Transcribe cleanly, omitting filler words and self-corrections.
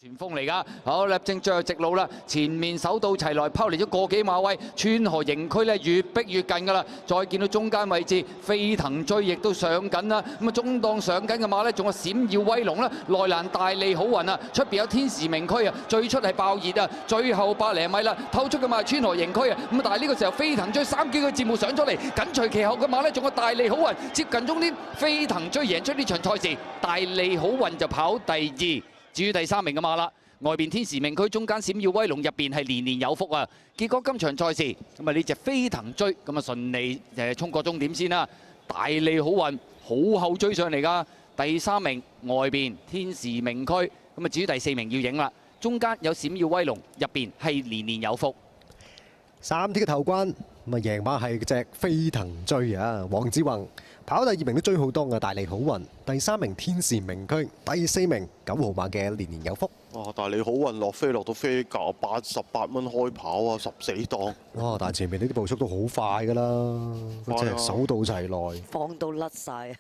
前鋒嚟㗎，好啦，正最後直路啦，前面手到齊來，拋離咗個幾馬位，川河營區咧越逼越近㗎啦。再見到中間位置，飛騰追亦都上緊啦。咁啊，中檔上緊嘅馬咧，仲有閃耀威龍啦，內欄大利好運啊，出邊有天時明區啊，最出係爆熱啊，最後百零米啦，透出嘅馬係川河營區啊。咁啊，但係呢個時候飛騰追3幾個節目上咗嚟，緊隨其後嘅馬咧，仲有大利好運接近終點，飛騰追贏出呢場賽事，大利好運就跑第2。至於第3名嘅馬啦，外邊天時明區，中間閃耀威龍，入邊係年年有福啊！結果今場賽事咁啊，呢隻飛騰追咁啊順利衝過終點先啦，大利好運好後追上嚟㗎。第3名外邊天時明區，咁啊至於第4名要影啦，中間有閃耀威龍，入邊係年年有福。3鐵嘅頭關咁啊，贏馬係隻飛騰追啊，黃子宏跑第2名都追好多嘅大利好運，第3名天時明區，第4名9號馬嘅年年有福。哇！大利好運落飛落到飛價88蚊開跑啊，14檔。哇！但係前面呢啲步速都好快㗎啦，即係手到齊來，放到甩晒。